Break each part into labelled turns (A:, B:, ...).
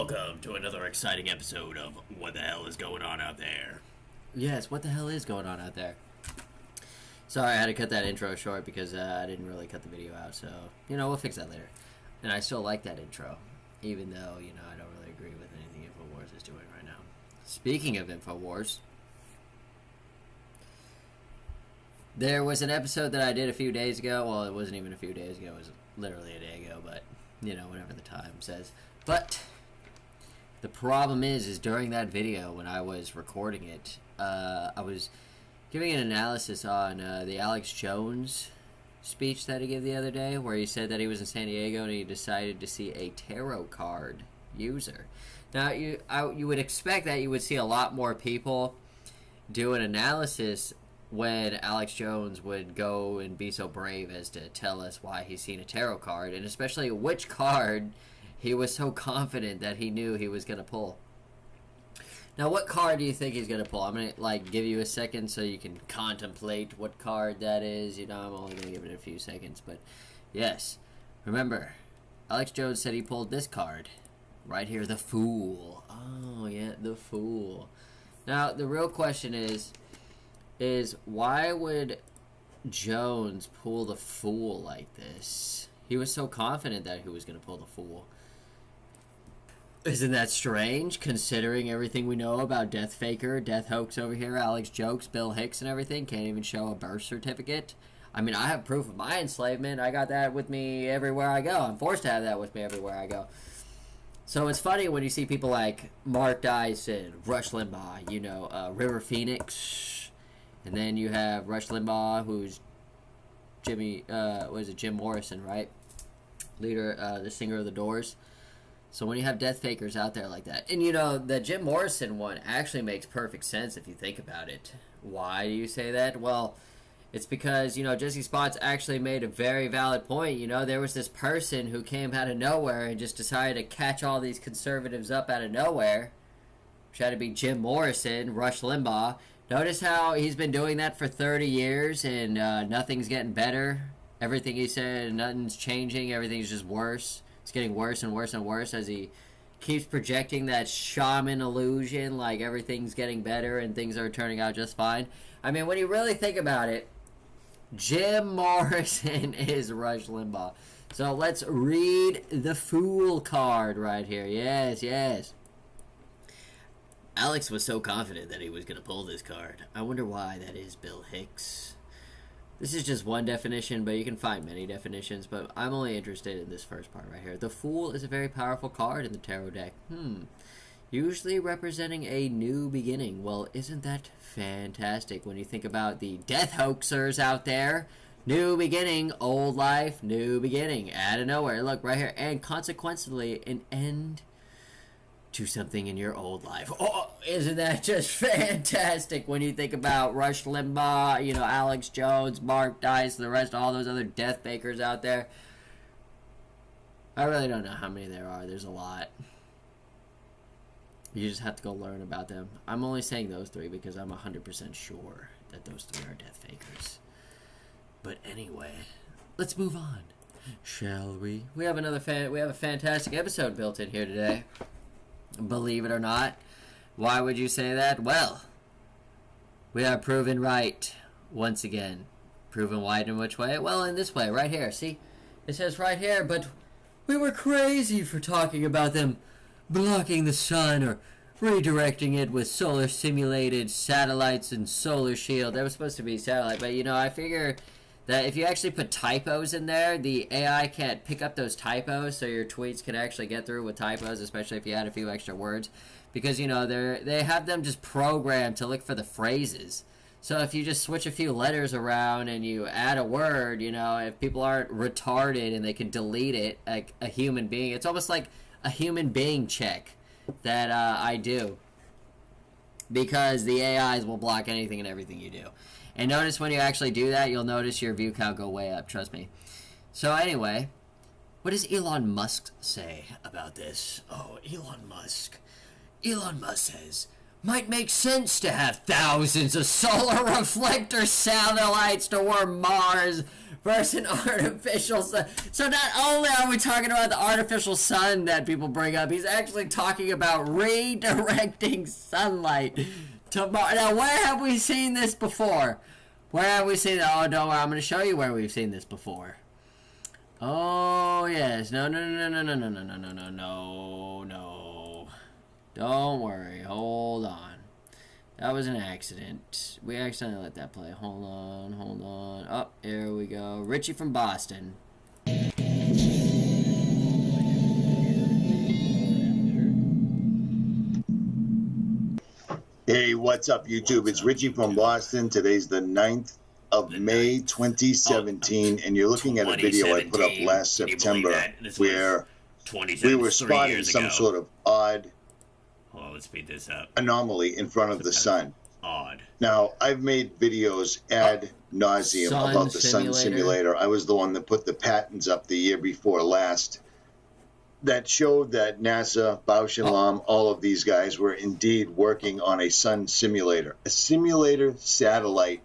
A: Welcome to another exciting episode of What the Hell is Going On Out There.
B: Yes, what the hell is going on out there? Sorry, I had to cut that intro short because I didn't really cut the video out, so, we'll fix that later. And I still like that intro, even though, I don't really agree with anything InfoWars is doing right now. Speaking of InfoWars, there was an episode that I did a few days ago. Well, it wasn't even a few days ago, it was literally a day ago, but, whatever the time says. But the problem is during that video, when I was recording it, I was giving an analysis on the Alex Jones speech that he gave the other day, where he said that he was in San Diego and he decided to see a tarot card user. Now, you would expect that you would see a lot more people do an analysis when Alex Jones would go and be so brave as to tell us why he's seen a tarot card, and especially which card he was so confident that he knew he was going to pull. Now, what card do you think he's going to pull? I'm going to, give you a second so you can contemplate what card that is. I'm only going to give it a few seconds. But, yes, remember, Alex Jones said he pulled this card. Right here, the Fool. Oh, yeah, the Fool. Now, the real question is why would Jones pull the Fool like this? He was so confident that he was going to pull the Fool. Isn't that strange, considering everything we know about Death Faker, Death Hoax over here, Alex Jokes, Bill Hicks and everything? Can't even show a birth certificate. I mean, I have proof of my enslavement. I got that with me everywhere I go. I'm forced to have that with me everywhere I go. So it's funny when you see people like Mark Dyson, Rush Limbaugh, River Phoenix, and then you have Rush Limbaugh, who's Jim Morrison, right? Leader, the singer of The Doors. So when you have Death Fakers out there like that, and the Jim Morrison one actually makes perfect sense if you think about it. Why do you say that? Well, it's because, Jesse Spots actually made a very valid point. There was this person who came out of nowhere and just decided to catch all these conservatives up out of nowhere. Which had to be Jim Morrison, Rush Limbaugh. Notice how he's been doing that for 30 years and nothing's getting better. Everything he said, nothing's changing. Everything's just worse. It's getting worse and worse and worse as he keeps projecting that shaman illusion, like everything's getting better and things are turning out just fine. I mean, when you really think about it, Jim Morrison is Rush Limbaugh. So let's read the Fool card right here. Yes. Alex was so confident that he was going to pull this card. I wonder why that is, Bill Hicks. This is just one definition, but you can find many definitions, but I'm only interested in this first part right here. The Fool is a very powerful card in the tarot deck. Usually representing a new beginning. Well, isn't that fantastic when you think about the death hoaxers out there? New beginning, old life, new beginning, out of nowhere. Look, right here. And consequently, an end to something in your old life. Oh, isn't that just fantastic when you think about Rush Limbaugh, Alex Jones, Mark Dyson, the rest of all those other death fakers out there. I really don't know how many there are. There's a lot. You just have to go learn about them. I'm only saying those three because I'm 100% sure that those three are death fakers. But anyway, let's move on, shall we? We have a fantastic episode built in here today. Believe it or not. Why would you say that? Well, we are proven right once again. Proven right in which way? Well, in this way, right here. See? It says right here, but we were crazy for talking about them blocking the sun or redirecting it with solar simulated satellites and solar shield. That was supposed to be satellite, but I figure that if you actually put typos in there, the AI can't pick up those typos, so your tweets can actually get through with typos, especially if you add a few extra words. Because, they have them just programmed to look for the phrases. So if you just switch a few letters around and you add a word, if people aren't retarded and they can delete it, like a human being, it's almost like a human being check that I do. Because the AIs will block anything and everything you do. And notice when you actually do that, you'll notice your view count go way up, trust me. So anyway, what does Elon Musk say about this? Oh, Elon Musk. Elon Musk says, might make sense to have thousands of solar reflector satellites to warm Mars versus an artificial sun. So not only are we talking about the artificial sun that people bring up, he's actually talking about redirecting sunlight to Mars. Now, where have we seen this before? Where have we seen it? Oh, don't worry, I'm going to show you where we've seen this before. Oh, yes. No. Don't worry. Hold on. That was an accident. We accidentally let that play. Hold on. Oh, here we go. Richie from Boston.
C: Hey, what's up, YouTube? It's Richie from Boston. Today's the 9th of May, 2017, and you're looking at a video I put up last September where we were spotting some sort of odd
A: let's speed this up.
C: Anomaly in front of the sun.
A: Odd.
C: Now, I've made videos ad nauseum about the sun simulator. I was the one that put the patents up the year before last that showed that NASA, Bausch and Lomb, all of these guys were indeed working on a sun simulator, a simulator satellite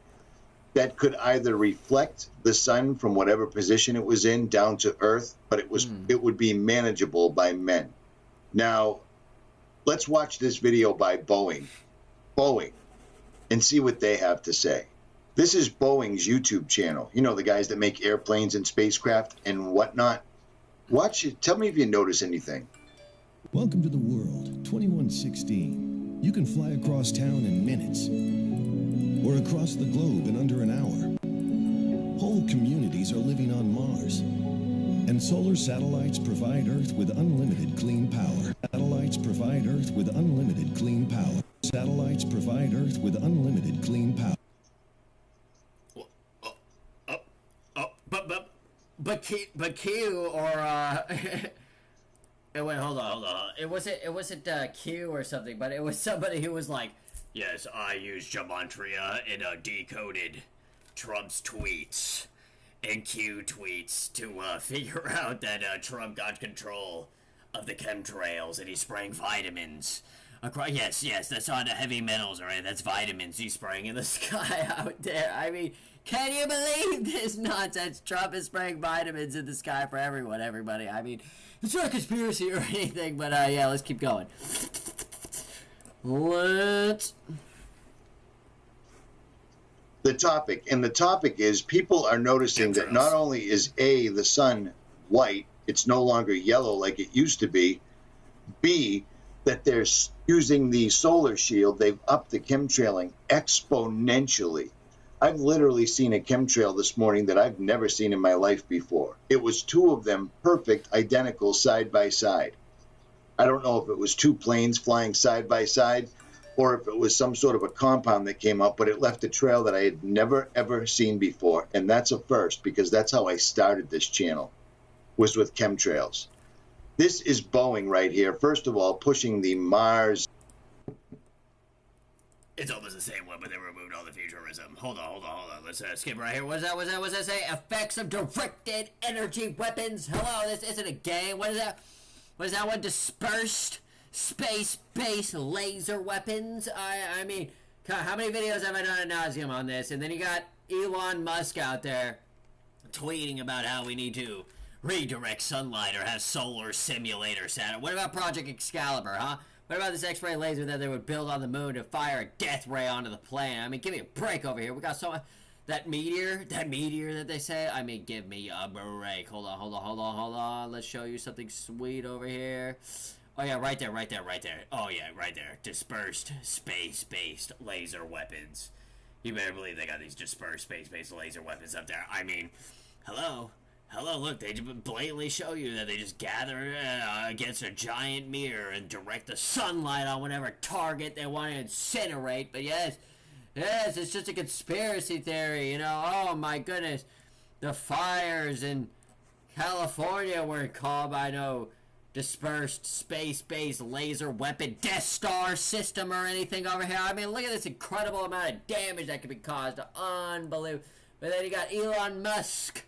C: that could either reflect the sun from whatever position it was in down to Earth, but it would be manageable by men. Now, let's watch this video by Boeing, and see what they have to say. This is Boeing's YouTube channel. You know, the guys that make airplanes and spacecraft and whatnot. Watch it. Tell me if you notice anything.
D: Welcome to the world, 2116. You can fly across town in minutes, or across the globe in under an hour. Whole communities are living on Mars. And solar satellites provide Earth with unlimited clean power. Satellites provide Earth with unlimited clean power. Satellites provide Earth with unlimited clean power.
B: But Q or wait, hold on. It wasn't Q or something, but it was somebody who was like,
A: yes, I used gematria and decoded Trump's tweets and Q tweets to figure out that Trump got control of the chemtrails and he's spraying vitamins. Yes, that's not the heavy metals, alright? That's vitamins he's spraying in the sky out there. I mean, can you believe this nonsense? Trump is spraying vitamins in the sky for everybody. I mean, it's not a conspiracy or anything, but yeah, let's keep going.
C: The topic is people are noticing that not only is A, the sun white, it's no longer yellow like it used to be, B, that they're using the solar shield, they've upped the chemtrailing exponentially. I've literally seen a chemtrail this morning that I've never seen in my life before. It was two of them, perfect, identical, side by side. I don't know if it was two planes flying side by side or if it was some sort of a compound that came up, but it left a trail that I had never, ever seen before. And that's a first, because that's how I started this channel, was with chemtrails. This is Boeing right here. First of all, pushing the Mars.
A: It's almost the same one, but they removed all the futurism. Hold on. Let's skip right here. What's that say? Effects of directed energy weapons. Hello, this isn't a game. What is that? What is that one? Dispersed space-based laser weapons. I mean, how many videos have I done ad nauseum on this? And then you got Elon Musk out there tweeting about how we need to redirect sunlight or have solar simulator satellite. What about Project Excalibur, huh? What about this X-ray laser that they would build on the moon to fire a death ray onto the planet? I mean, give me a break over here. We got so much. That meteor that they say. I mean, give me a break. Hold on. Let's show you something sweet over here. Oh yeah, right there. Oh yeah, right there. Dispersed space-based laser weapons. You better believe they got these dispersed space-based laser weapons up there. I mean, hello, look, they blatantly show you that they just gather against a giant mirror and direct the sunlight on whatever target they want to incinerate. But yes, it's just a conspiracy theory, you know. Oh my goodness, the fires in California were caused by no dispersed space-based laser weapon Death Star system or anything over here. I mean, look at this incredible amount of damage that could be caused. Unbelievable. But then you got Elon Musk,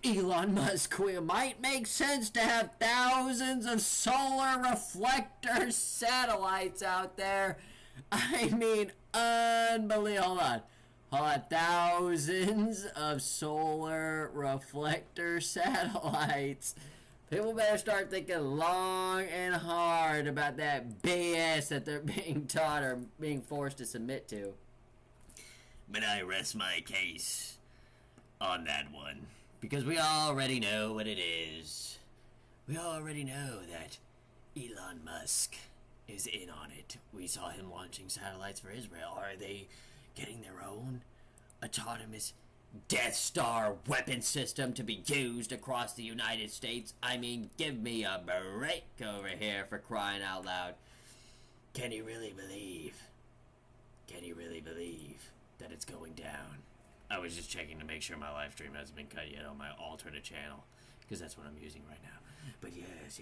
A: it might make sense to have thousands of solar reflector satellites out there. I mean, unbelievable.
B: Hold on, thousands of solar reflector satellites. People better start thinking long and hard about that BS that they're being taught or being forced to submit to.
A: But I rest my case on that one.
B: Because we already know what it is. We already know that Elon Musk is in on it. We saw him launching satellites for Israel. Are they getting their own autonomous Death Star weapon system to be used across the United States? I mean, give me a break over here, for crying out loud. Can he really believe? Can he really believe that it's going down?
A: I was just checking to make sure my live stream hasn't been cut yet on my alternate channel, because that's what I'm using right now. But yes.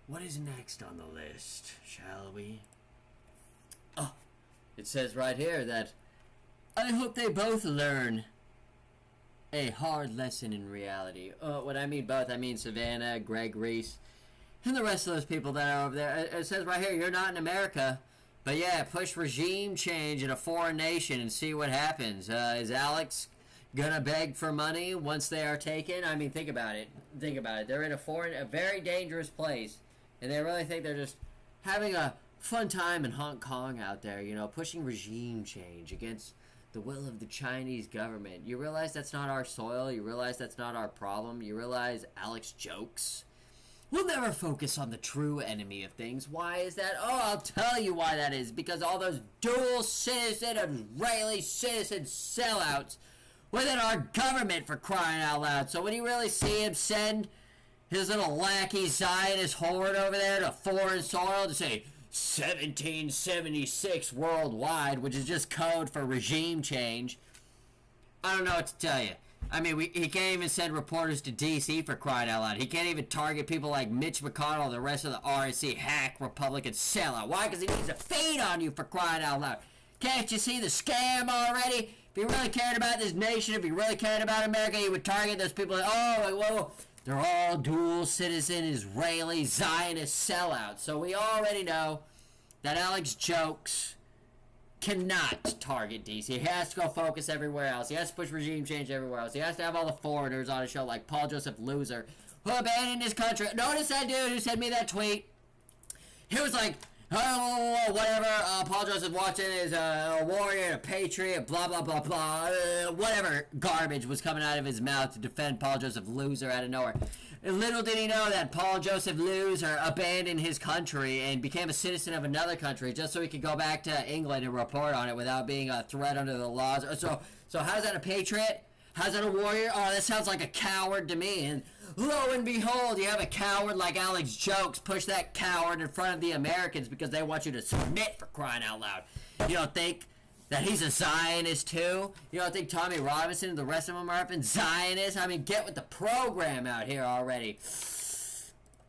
A: What is next on the list, shall we?
B: Oh, it says right here that I hope they both learn a hard lesson in reality. When I mean both, I mean Savannah, Greg Reese, and the rest of those people that are over there. It says right here, you're not in America. But yeah, push regime change in a foreign nation and see what happens. Is Alex gonna beg for money once they are taken? I mean, think about it. They're in a very dangerous place, and they really think they're just having a fun time in Hong Kong out there, you know, pushing regime change against the will of the Chinese government. You realize that's not our soil? You realize that's not our problem? You realize Alex jokes? We'll never focus on the true enemy of things. Why is that? Oh, I'll tell you why that is. Because all those dual citizen, Israeli citizen sellouts within our government, for crying out loud. So when you really see him send his little lackey Zionist horde over there to foreign soil to say 1776 worldwide, which is just code for regime change, I don't know what to tell you. I mean, he can't even send reporters to D.C., for crying out loud. He can't even target people like Mitch McConnell, the rest of the RNC hack Republican sellout. Why? Because he needs to feed on you, for crying out loud. Can't you see the scam already? If he really cared about this nation, if he really cared about America, he would target those people like, oh, whoa, they're all dual citizen Israeli Zionist sellouts. So we already know that Alex jokes cannot target DC. He has to go focus everywhere else. He has to push regime change everywhere else. He has to have all the foreigners on his show like Paul Joseph Loser, who abandoned his country. Notice that dude who sent me that tweet. He was like, oh, whatever, Paul Joseph Watson is a warrior, a patriot, blah, blah, blah, blah. Whatever garbage was coming out of his mouth to defend Paul Joseph Loser out of nowhere. And little did he know that Paul Joseph Loser abandoned his country and became a citizen of another country just so he could go back to England and report on it without being a threat under the laws. So how's that a patriot? How's that a warrior? Oh, that sounds like a coward to me. And lo and behold, you have a coward like Alex Jokes push that coward in front of the Americans because they want you to submit, for crying out loud. You don't think that he's a Zionist too? You don't think Tommy Robinson and the rest of them are up in Zionists? I mean, get with the program out here already.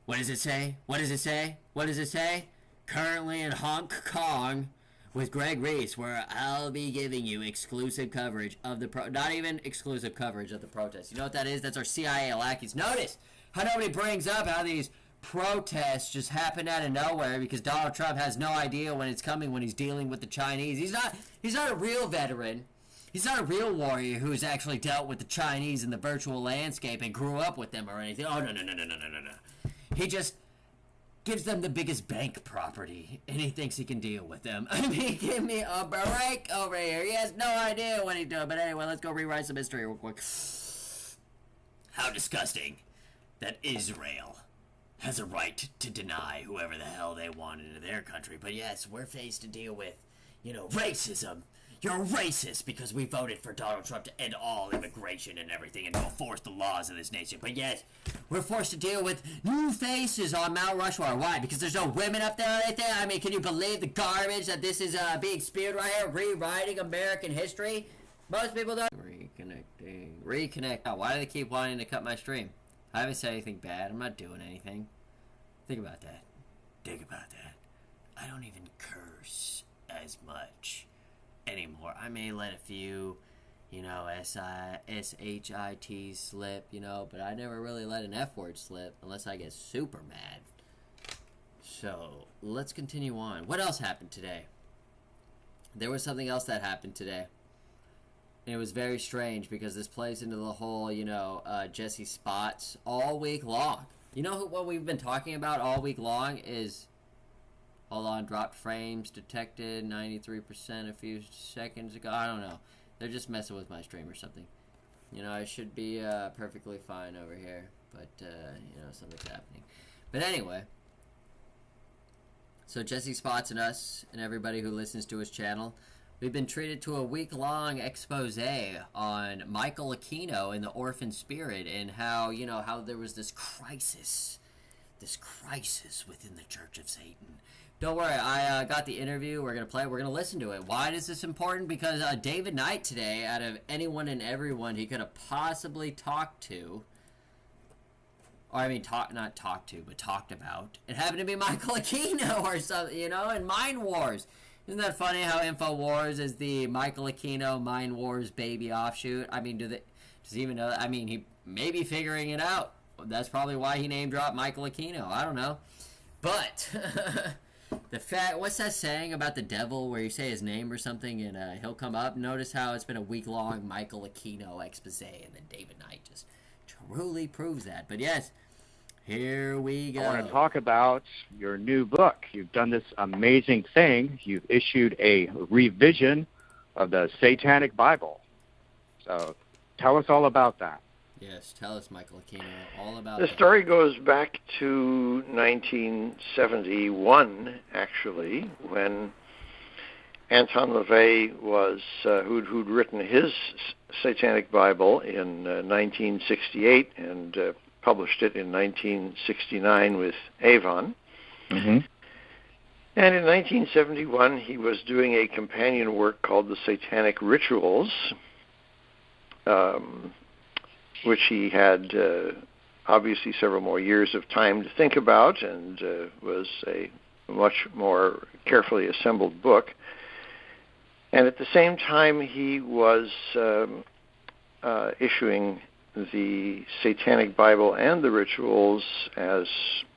B: What does it say? What does it say? What does it say? Currently in Hong Kong with Greg Reese, where I'll be giving you exclusive coverage of the not even exclusive coverage of the protest. You know what that is? That's our CIA lackeys. Notice how nobody brings up how these protests just happen out of nowhere because Donald Trump has no idea when it's coming when he's dealing with the Chinese. He's not a real veteran. He's not a real warrior who's actually dealt with the Chinese in the virtual landscape and grew up with them or anything. Oh, no. He just gives them the biggest bank property, and he thinks he can deal with them. I mean, give me a break over here. He has no idea what he's doing. But anyway, let's go rewrite some history real quick.
A: How disgusting that Israel has a right to deny whoever the hell they want into their country. But yes, we're faced to deal with, racism. You're racist because we voted for Donald Trump to end all immigration and everything and to enforce the laws of this nation. But yes, we're forced to deal with new faces on Mount Rushmore. Why? Because there's no women up there or anything? I mean, can you believe the garbage that this is being spewed right here? Rewriting American history? Most people don't. Reconnect. Oh, why do they keep wanting to cut my stream? I haven't said anything bad. I'm not doing anything. Think about that. I don't even curse as much anymore. I may let a few, S-H-I-T slip, but I never really let an F-word slip unless I get super mad. So, let's continue on. What else happened today?
B: there was something else that happened today. And it was very strange because this plays into the whole, Jesse spots all week long. You know what we've been talking about all week long is, hold on, dropped frames detected 93% a few seconds ago. I don't know. They're just messing with my stream or something. I should be perfectly fine over here, but, something's happening. But anyway, so Jesse Spots and us and everybody who listens to his channel, we've been treated to a week-long expose on Michael Aquino and the orphan spirit and how there was this crisis within the Church of Satan. Don't worry, I got the interview. We're going to play it. We're going to listen to it. Why is this important? Because David Knight today, out of anyone and everyone he could have possibly talked to, or I mean, not talked to, but talked about, it happened to be Michael Aquino or something, and Mind Wars. Isn't that funny how InfoWars is the Michael Aquino Mind Wars baby offshoot? I mean, does he even know? I mean, he may be figuring it out. That's probably why he name dropped Michael Aquino. I don't know. But the fact, what's that saying about the devil where you say his name or something and he'll come up? Notice how it's been a week-long Michael Aquino expose, and then David Knight just truly proves that. But yes, here we go.
E: I want to talk about your new book. You've done this amazing thing. You've issued a revision of the Satanic Bible. So tell us all about that.
B: Yes, tell us, Michael Aquino, all about
F: The story goes back to 1971, actually, when Anton LaVey was, who'd written his Satanic Bible in 1968 and published it in 1969 with Avon.
E: Mm-hmm.
F: And in 1971, he was doing a companion work called The Satanic Rituals, which he had obviously several more years of time to think about, and was a much more carefully assembled book. And at the same time, he was issuing the Satanic Bible and the Rituals as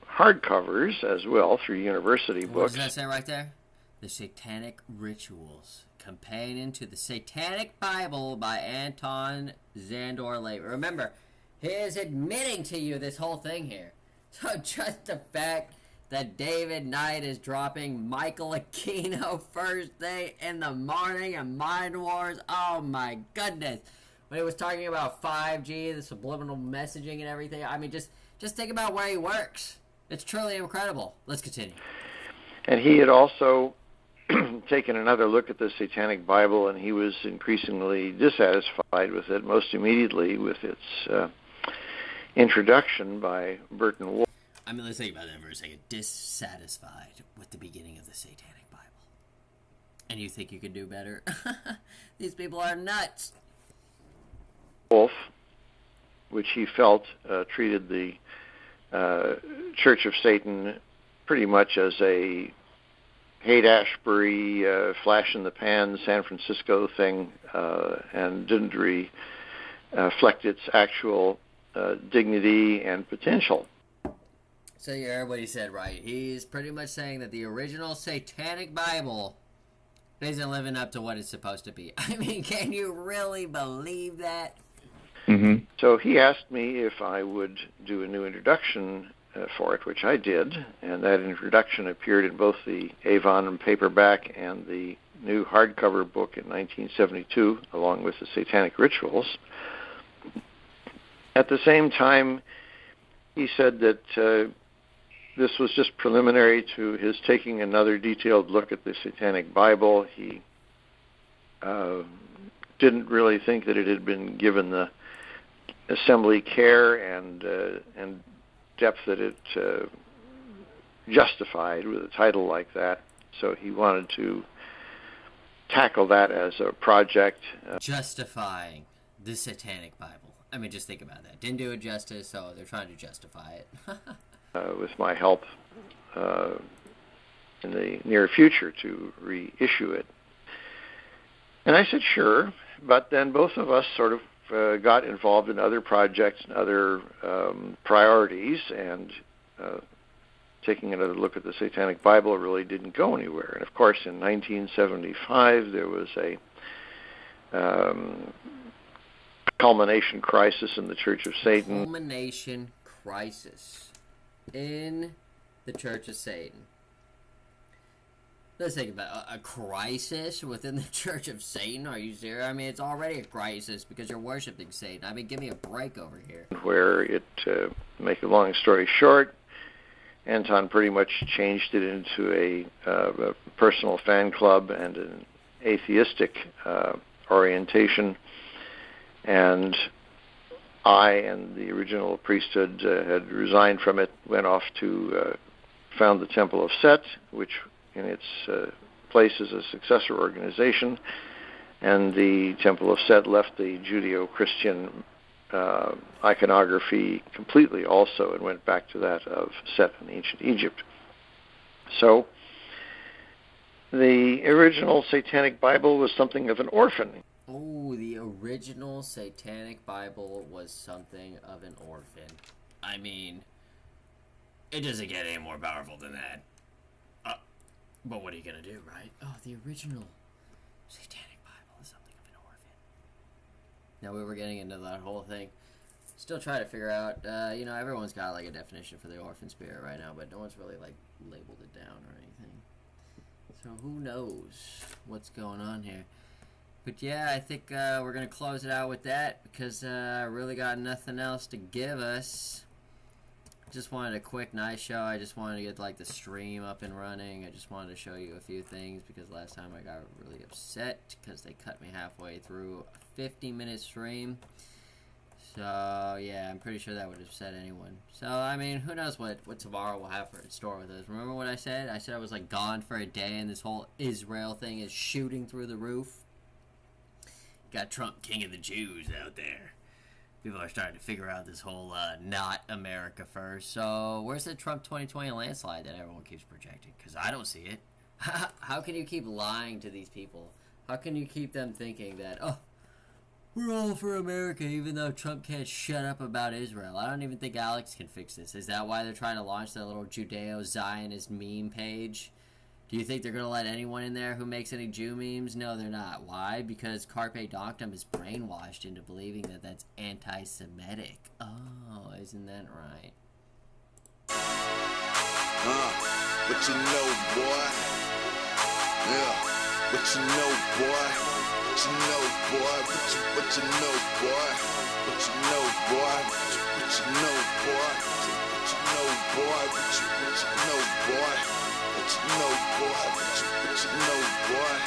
F: hardcovers as well through university
B: What
F: books.
B: does that say right there? The Satanic Rituals, companion to the Satanic Bible by Anton Szandor LaVey. Remember, he is admitting to you this whole thing here. So just the fact that David Knight is dropping Michael Aquino first thing in the morning and Mind Wars, oh my goodness. When he was talking about 5G, the subliminal messaging and everything, I mean, just think about where he works. It's truly incredible. Let's continue.
F: And he had also taken another look at the Satanic Bible, and he was increasingly dissatisfied with it, most immediately with its introduction by Burton Wolf.
B: I mean, let's think about that for a second. Dissatisfied with the beginning of the Satanic Bible. And you think you could do better? These people are nuts.
F: Wolf, which he felt treated the Church of Satan pretty much as a Haight-Ashbury, flash-in-the-pan San Francisco thing, and didn't reflect its actual dignity and potential.
B: So you heard what he said, right? He's pretty much saying that the original Satanic Bible isn't living up to what it's supposed to be. I mean, can you really believe that?
E: Mm-hmm.
F: So he asked me if I would do a new introduction for it, which I did, and that introduction appeared in both the Avon paperback and the new hardcover book in 1972, along with the Satanic Rituals. At the same time, he said that this was just preliminary to his taking another detailed look at the Satanic Bible. He didn't really think that it had been given the assembly care and depth that it justified with a title like that. So he wanted to tackle that as a project.
B: Justifying the Satanic Bible. I mean, just think about that. Didn't do it justice, so they're trying to justify it.
F: With my help in the near future to reissue it. And I said, sure, but then both of us sort of got involved in other projects and other priorities, and taking another look at the Satanic Bible really didn't go anywhere. And of course, in 1975, there was a culmination crisis in the Church of Satan.
B: Culmination crisis in the Church of Satan. Let's think about a crisis within the Church of Satan. Are you serious? I mean, it's already a crisis because you're worshiping Satan. I mean, give me a break over here.
F: Where it, to make a long story short, Anton pretty much changed it into a personal fan club and an atheistic orientation. And I and the original priesthood had resigned from it, went off to found the Temple of Set, which in its place is a successor organization. And the Temple of Set left the Judeo-Christian iconography completely also and went back to that of Set in ancient Egypt. So the original Satanic Bible was something of an orphan.
B: Oh, the original Satanic Bible was something of an orphan. I mean,
A: It doesn't get any more powerful than that.
B: but what are you going to do, right? Oh, the original Satanic Bible is something of an orphan. Now, we were getting into that whole thing. Still trying to figure out, everyone's got, like, a definition for the orphan spirit right now, but no one's really, like, labeled it down or anything. So who knows what's going on here. But yeah, I think we're going to close it out with that because I really got nothing else to give us. Just wanted a quick, nice show. I just wanted to get like the stream up and running. I just wanted to show you a few things because last time I got really upset because they cut me halfway through a 50-minute stream. So yeah, I'm pretty sure that would upset anyone. So I mean, who knows what tomorrow will have in store with us. Remember what I said? I said I was like gone for a day and this whole Israel thing is shooting through the roof.
A: Got Trump king of the Jews out there. People are starting to figure out this whole not America first.
B: So where's the Trump 2020 landslide that everyone keeps projecting? Because I don't see it. How can you keep lying to these people? How can you keep them thinking that, oh, we're all for America even though Trump can't shut up about Israel? I don't even think Alex can fix this. Is that why they're trying to launch that little Judeo-Zionist meme page? Do you think they're going to let anyone in there who makes any Jew memes? No, they're not. Why? Because Carpe Doctum is brainwashed into believing that that's anti-Semitic. Oh, isn't that right?
G: What you know, boy? Yeah, what you know, boy? What you know, boy? What you know, boy? What you know, boy? What you know, boy? What you know, boy? What you know, boy? What you know, boy? What you know, boy?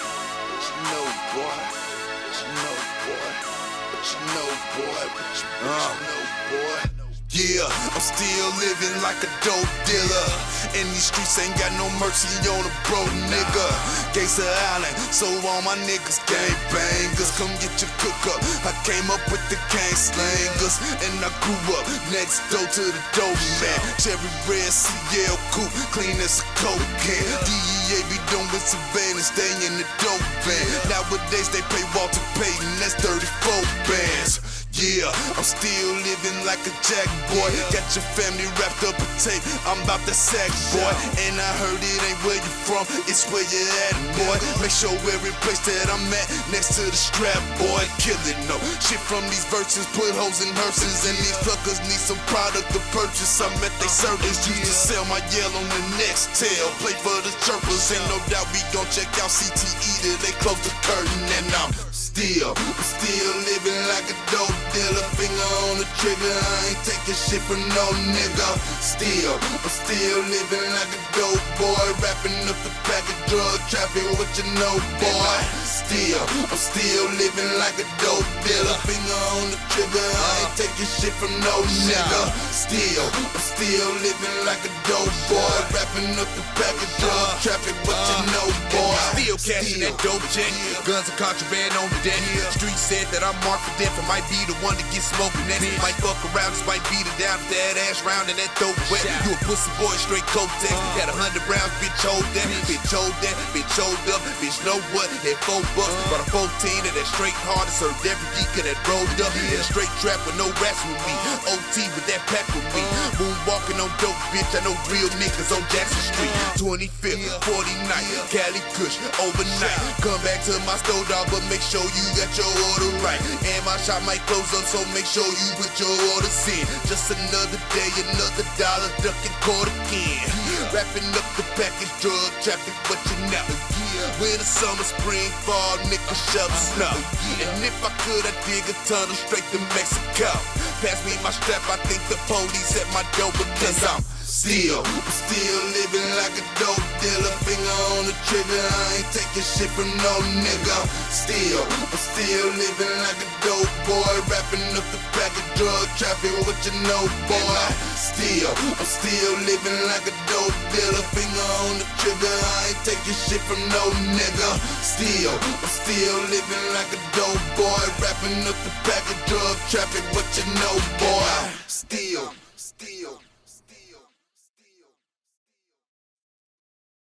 G: What you know, boy? What you know, boy? What you know, boy? What you know, boy? Yeah, I'm still living like a dope dealer. And these streets ain't got no mercy on a broke nigga. Gangsta Island, so all my niggas gang bangers. Come get your cook up. I came up with the gang slangers. And I grew up next door to the dope man. Cherry red CL coupe, clean as a coke can. DEA be doing surveillance, stay in the dope van. Nowadays they pay Walter Payton, that's 34 bands. Yeah, I'm still living like a jack boy. Got your family wrapped up in tape, I'm about that sack boy. And I heard it ain't where you from, it's where you at, boy. Make sure every place that I'm at, next to the strap, boy. Kill it, no shit from these verses, put hoes in hearses. And these fuckers need some product to purchase. I'm at they service, used to sell my yell on the next tail. Play for the chirpers, and no doubt we gon' check out CTE till they close the curtain. And I'm still living like a dope dealer. Finger on the trigger, I ain't taking shit from no nigga. I'm still living like a dope boy. Wrapping up the pack of drug traffic, what you know, boy. I'm still living like a dope dealer. Finger on the trigger, I ain't taking shit from no nigga. I'm still living like a dope boy. Wrapping up the pack of drug traffic, what you know, boy.
H: Still cashing that dope check. Guns and contraband on the deck. Street said that I'm marked for death and might be the
G: the one to get smoking that. Might fuck around, just might beat it down with that ass round and that dope wet. You a pussy boy, straight coat text. Got 100 rounds, bitch, hold that. Bitch, hold that. Bitch, hold up. Bitch, know what? At $4. Brought a 14 of that straight hard and served every geek that rolled up. In a straight trap with no rats with me. OT with that pack with me. Moonwalking on dope, bitch. I know real niggas on Jackson Street. 25th, 49th, Cali Kush, overnight. Come back to my store, dog, but make sure you got your order right. And my shop might close up, so make sure you put your orders in. Just another day, another dollar, ducking quarter again. Wrapping up the package, drug traffic, what you know. Winter, summer, spring, fall, nigga, shovel snow. And if I could, I'd dig a tunnel straight to Mexico. Pass me my strap, I think the police at my door because I'm still living like a dope dealer. Finger on the trigger, I ain't taking shit from no nigga. I'm still living like a dope boy, wrapping up the pack of drug traffic, what you know, boy. I'm still living like a dope dealer. Finger on the trigger, I ain't taking shit from no nigga. I'm still living like a dope boy, wrapping up the pack of drug traffic, what you know, boy. Still.